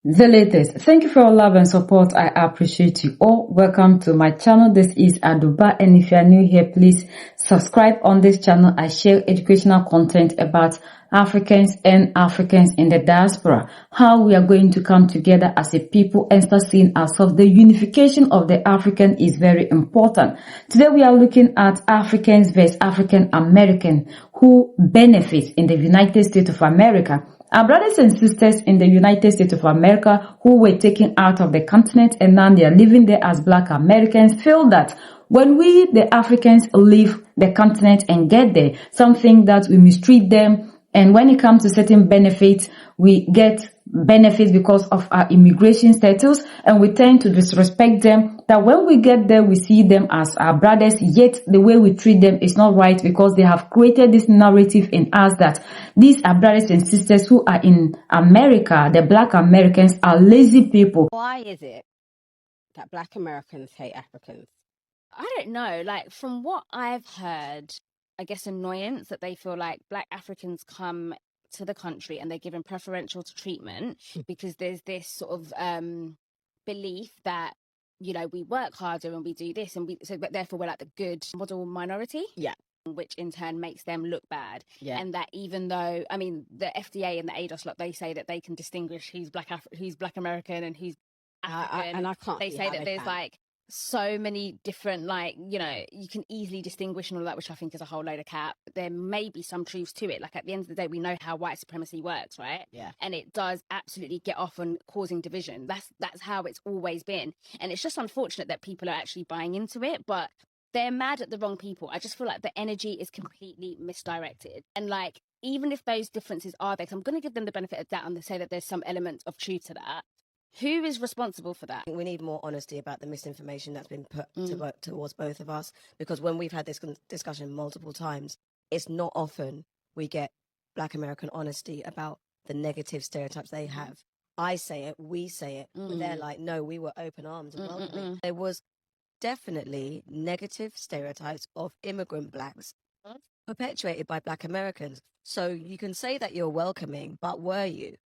The latest. Thank you for your love and support. I appreciate you all. Welcome to my channel. This is Aduba, and if you are new here, please subscribe on this channel. I share educational content about Africans and Africans in the diaspora, how we are going to come together as a people and start seeing ourselves. The unification of the African is very important. Today we are looking at Africans versus African American who benefits in the United States of America. Our brothers and sisters in the United States of America who were taken out of the continent and now they are living there as Black Americans feel that when we, the Africans, leave the continent and get there, something that we mistreat them. And when it comes to certain benefits, we get benefits because of our immigration status, and we tend to disrespect them. That when we get there, we see them as our brothers, yet the way we treat them is not right because they have created this narrative in us that these are brothers and sisters who are in America, the Black Americans are lazy people. Why is it that Black Americans hate Africans? I don't know. Like, from what I've heard, I guess annoyance that they feel like Black Africans come to the country and they're given preferential treatment because there's this sort of belief that, you know, we work harder and we do this and but therefore we're like the good model minority. Yeah. Which in turn makes them look bad. Yeah. And that even though, I mean, the FDA and the ADOS lot, they say that they can distinguish who's Black American and who's African. And I can't. They say that there's like so many different, like, you know, you can easily distinguish and all that, which I think is a whole load of cap. There may be some truth to it. Like, at the end of the day, we know how white supremacy works, right? Yeah. And it does absolutely get off on causing division. That's how it's always been. And it's just unfortunate that people are actually buying into it, but they're mad at the wrong people. I just feel like the energy is completely misdirected. And like, even if those differences are there, 'cause I'm going to give them the benefit of doubt and say that there's some element of truth to that. Who is responsible for that? We need more honesty about the misinformation that's been put towards both of us, because when we've had this discussion multiple times, it's not often we get Black American honesty about the negative stereotypes they have. I say it, we say it, but they're like, no, we were open arms and welcoming. There was definitely negative stereotypes of immigrant Blacks perpetuated by Black Americans. So you can say that you're welcoming, but were you?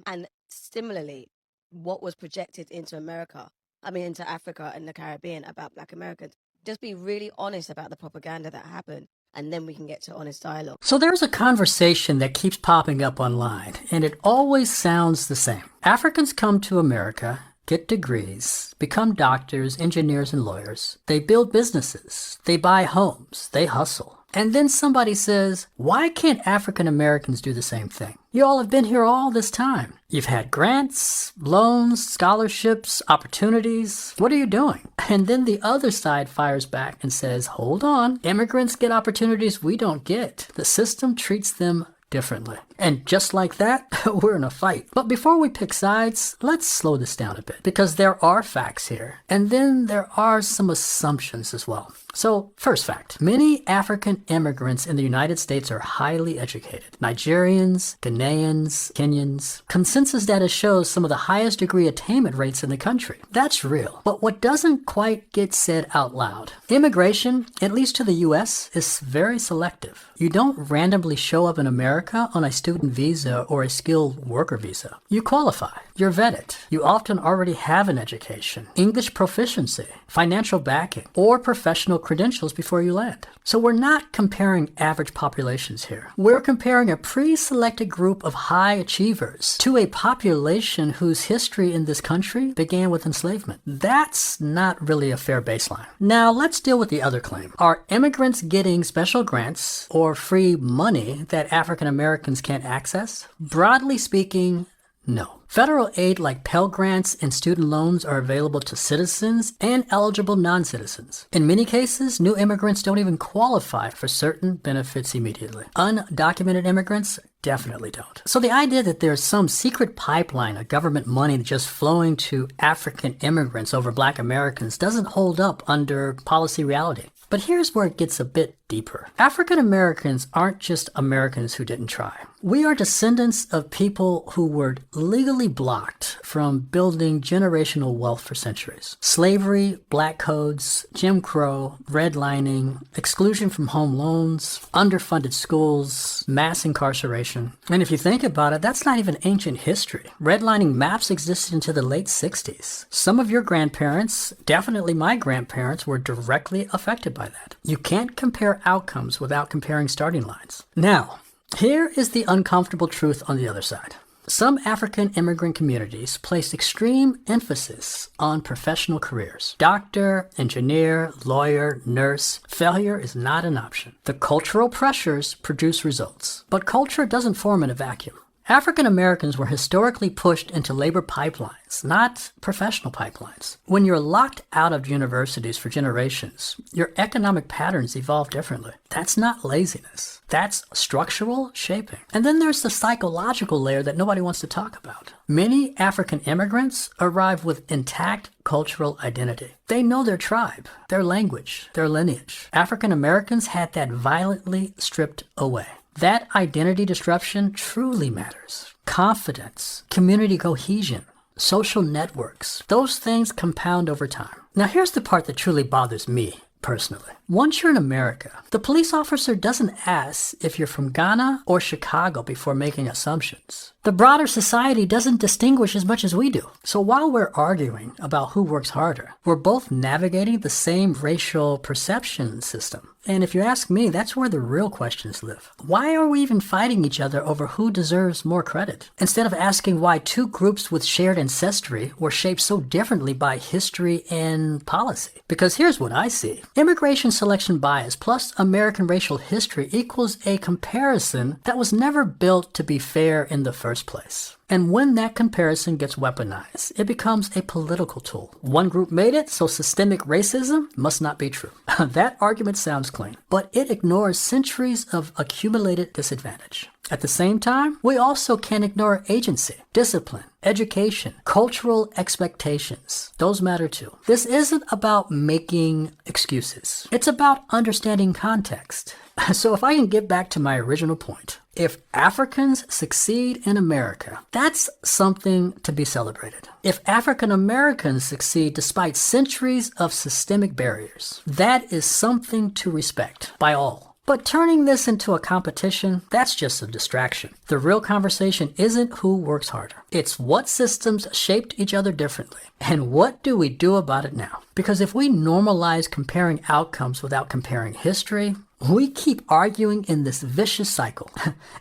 And similarly, what was projected into into Africa and the Caribbean about Black Americans. Just be really honest about the propaganda that happened, and then we can get to honest dialogue. So there's a conversation that keeps popping up online, and it always sounds the same. Africans come to America, get degrees, become doctors, engineers, and lawyers. They build businesses, they buy homes, they hustle. And then somebody says, why can't African Americans do the same thing? You all have been here all this time. You've had grants, loans, scholarships, opportunities. What are you doing? And then the other side fires back and says, hold on, immigrants get opportunities we don't get. The system treats them differently. And just like that, we're in a fight. But before we pick sides, let's slow this down a bit, because there are facts here. And then there are some assumptions as well. So, first fact, many African immigrants in the United States are highly educated. Nigerians, Ghanaians, Kenyans. Consensus data shows some of the highest degree attainment rates in the country. That's real. But what doesn't quite get said out loud, immigration, at least to the US, is very selective. You don't randomly show up in America on a student visa or a skilled worker visa. You qualify. You're vetted. You often already have an education, English proficiency, financial backing, or professional credentials before you land. So we're not comparing average populations here. We're comparing a pre-selected group of high achievers to a population whose history in this country began with enslavement. That's not really a fair baseline. Now let's deal with the other claim. Are immigrants getting special grants or free money that African Americans can't access? Broadly speaking, no. Federal aid like Pell Grants and student loans are available to citizens and eligible non-citizens. In many cases, new immigrants don't even qualify for certain benefits immediately. Undocumented immigrants definitely don't. So the idea that there's some secret pipeline of government money just flowing to African immigrants over Black Americans doesn't hold up under policy reality. But here's where it gets a bit deeper. African Americans aren't just Americans who didn't try. We are descendants of people who were legally blocked from building generational wealth for centuries. Slavery, black codes, Jim Crow, redlining, exclusion from home loans, underfunded schools, mass incarceration. And if you think about it, that's not even ancient history. Redlining maps existed into the late 60s. Some of your grandparents, definitely my grandparents, were directly affected by that. You can't compare outcomes without comparing starting lines. Now, here is the uncomfortable truth on the other side. Some African immigrant communities placed extreme emphasis on professional careers. Doctor, engineer, lawyer, nurse. Failure is not an option. The cultural pressures produce results, but culture doesn't form in a vacuum. African Americans were historically pushed into labor pipelines, not professional pipelines. When you're locked out of universities for generations, your economic patterns evolve differently. That's not laziness. That's structural shaping. And then there's the psychological layer that nobody wants to talk about. Many African immigrants arrive with intact cultural identity. They know their tribe, their language, their lineage. African Americans had that violently stripped away. That identity disruption truly matters. Confidence, community cohesion, social networks, those things compound over time. Now here's the part that truly bothers me personally. Once you're in America, the police officer doesn't ask if you're from Ghana or Chicago before making assumptions. The broader society doesn't distinguish as much as we do. So while we're arguing about who works harder, we're both navigating the same racial perception system. And if you ask me, that's where the real questions live. Why are we even fighting each other over who deserves more credit? Instead of asking why two groups with shared ancestry were shaped so differently by history and policy. Because here's what I see. Immigration selection bias plus American racial history equals a comparison that was never built to be fair in the first place. And when that comparison gets weaponized, it becomes a political tool. One group made it, so systemic racism must not be true. That argument sounds clean, but it ignores centuries of accumulated disadvantage. At the same time, we also can't ignore agency, discipline, education, cultural expectations. Those matter too. This isn't about making excuses. It's about understanding context. So if I can get back to my original point, if Africans succeed in America, that's something to be celebrated. If African Americans succeed despite centuries of systemic barriers, that is something to respect by all. But turning this into a competition, that's just a distraction. The real conversation isn't who works harder. It's what systems shaped each other differently. And what do we do about it now? Because if we normalize comparing outcomes without comparing history, we keep arguing in this vicious cycle.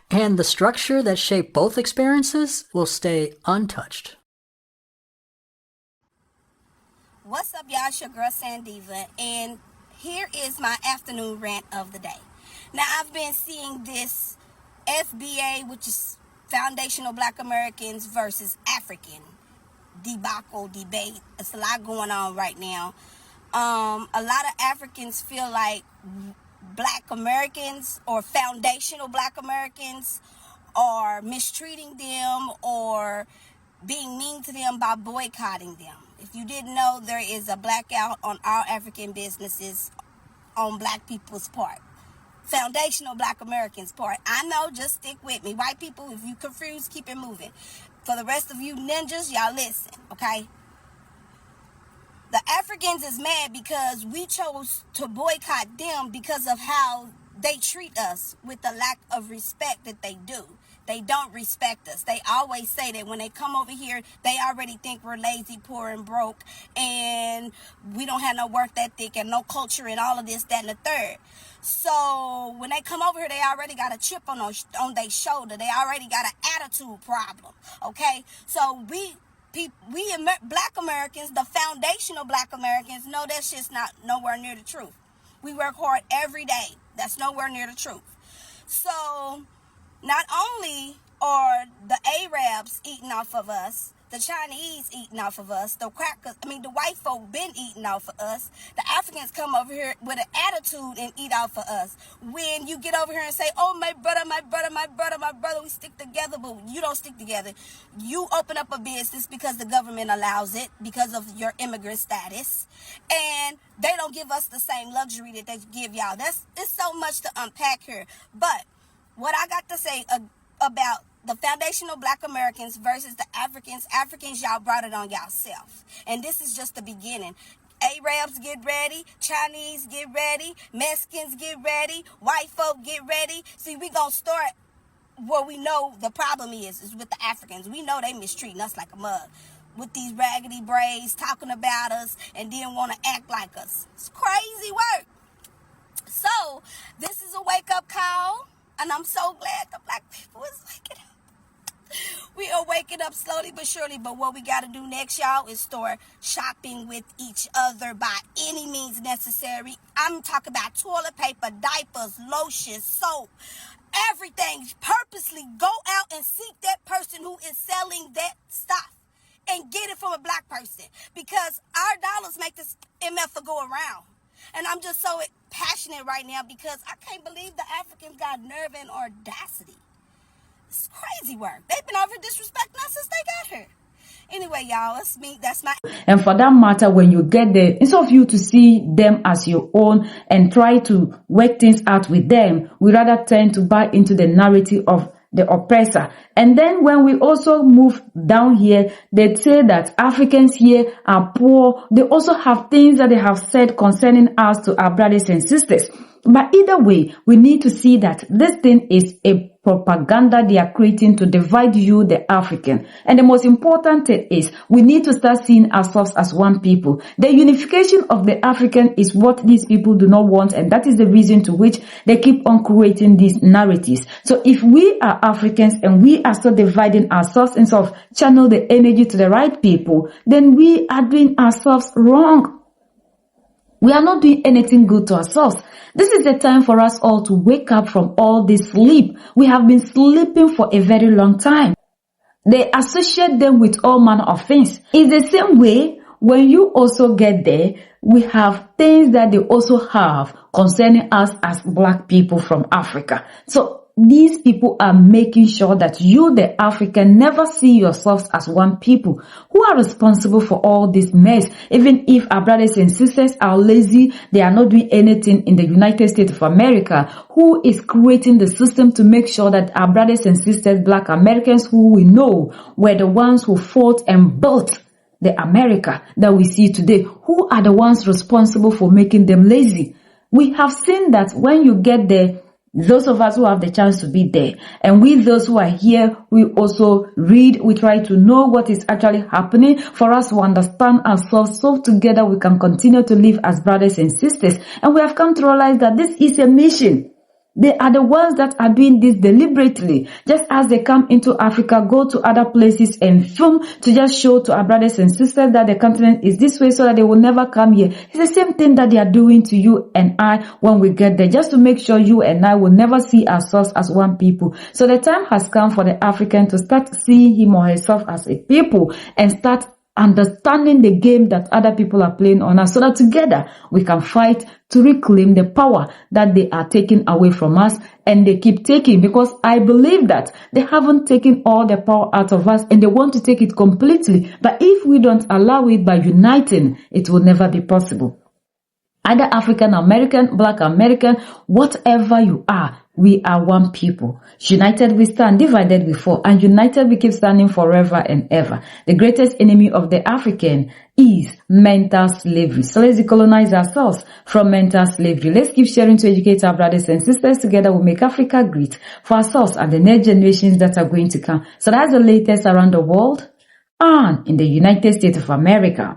And the structure that shaped both experiences will stay untouched. What's up, y'all? It's your girl Sandiva, and here is my afternoon rant of the day. Now, I've been seeing this FBA, which is Foundational Black Americans versus African debacle debate. It's a lot going on right now. A lot of Africans feel like Black Americans or foundational Black Americans are mistreating them or being mean to them by boycotting them. If you didn't know, there is a blackout on all African businesses on Black people's part. Foundational Black Americans part. I know, just stick with me. White people, if you confused, keep it moving. For the rest of you ninjas, y'all listen, okay? The Africans is mad because we chose to boycott them because of how they treat us with the lack of respect that they do. They don't respect us. They always say that when they come over here, they already think we're lazy, poor, and broke, and we don't have no work ethic and no culture and all of this, that, and the third. So when they come over here, they already got a chip on their shoulder. They already got an attitude problem, okay? So we Black Americans, the foundational Black Americans, know that shit's not nowhere near the truth. We work hard every day. That's nowhere near the truth. So not only are the Arabs eating off of us, the Chinese eating off of us, the white folk been eating off of us. The Africans come over here with an attitude and eat off of us. When you get over here and say, oh, my brother, we stick together, but you don't stick together. You open up a business because the government allows it, because of your immigrant status, and they don't give us the same luxury that they give y'all. It's so much to unpack here. But what I got to say about the foundational Black Americans versus the Africans. Africans, y'all brought it on y'allself. And this is just the beginning. Arabs, get ready. Chinese, get ready. Mexicans, get ready. White folk, get ready. See, we gonna start where we know the problem is with the Africans. We know they mistreating us like a mug with these raggedy braids, talking about us, and then want to act like us. It's crazy work. So, this is a wake-up call, and I'm so glad the Black people is waking up. We are waking up slowly but surely, but what we got to do next, y'all, is start shopping with each other by any means necessary. I'm talking about toilet paper, diapers, lotion, soap, everything. Purposely go out and seek that person who is selling that stuff and get it from a Black person, because our dollars make this MF go around. And I'm just so passionate right now because I can't believe the Africans got nerve and audacity. It's crazy work. They've been over disrespecting us since they got here. Anyway, y'all, it's me. That's my... And for that matter, when you get there, instead of you to see them as your own and try to work things out with them, we rather tend to buy into the narrative of the oppressor. And then when we also move down here, they say that Africans here are poor. They also have things that they have said concerning us to our brothers and sisters. But either way, we need to see that this thing is a propaganda they are creating to divide you, the African. And the most important thing is we need to start seeing ourselves as one people. The unification of the African is what these people do not want, and that is the reason to which they keep on creating these narratives. So if we are Africans and we are still dividing ourselves instead of channel the energy to the right people, then we are doing ourselves wrong. We are not doing anything good to ourselves. This is the time for us all to wake up from all this sleep. We have been sleeping for a very long time. They associate them with all manner of things. In the same way, when you also get there, we have things that they also have concerning us as Black people from Africa. So these people are making sure that you, the African, never see yourselves as one people who are responsible for all this mess. Even if our brothers and sisters are lazy, they are not doing anything in the United States of America. Who is creating the system to make sure that our brothers and sisters, Black Americans, who we know were the ones who fought and built the America that we see today, who are the ones responsible for making them lazy? We have seen that when you get there, those of us who have the chance to be there, and we those who are here, we also read, we try to know what is actually happening for us to understand ourselves, so together we can continue to live as brothers and sisters. And we have come to realize that this is a mission. They are the ones that are doing this deliberately. Just as they come into Africa, go to other places and film to just show to our brothers and sisters that the continent is this way so that they will never come here. It's the same thing that they are doing to you and I when we get there, just to make sure you and I will never see ourselves as one people. So the time has come for the African to start seeing him or herself as a people and start understanding the game that other people are playing on us, so that together we can fight to reclaim the power that they are taking away from us, and they keep taking, because I believe that they haven't taken all the power out of us and they want to take it completely. But if we don't allow it by uniting, it will never be possible. Either African American, Black American, whatever you are, we are one people. United we stand, divided we fall, and united we keep standing forever and ever. The greatest enemy of the African is mental slavery. So let's decolonize ourselves from mental slavery. Let's keep sharing to educate our brothers and sisters. Together we'll make Africa great for ourselves and the next generations that are going to come. So that's the latest around the world and in the United States of America.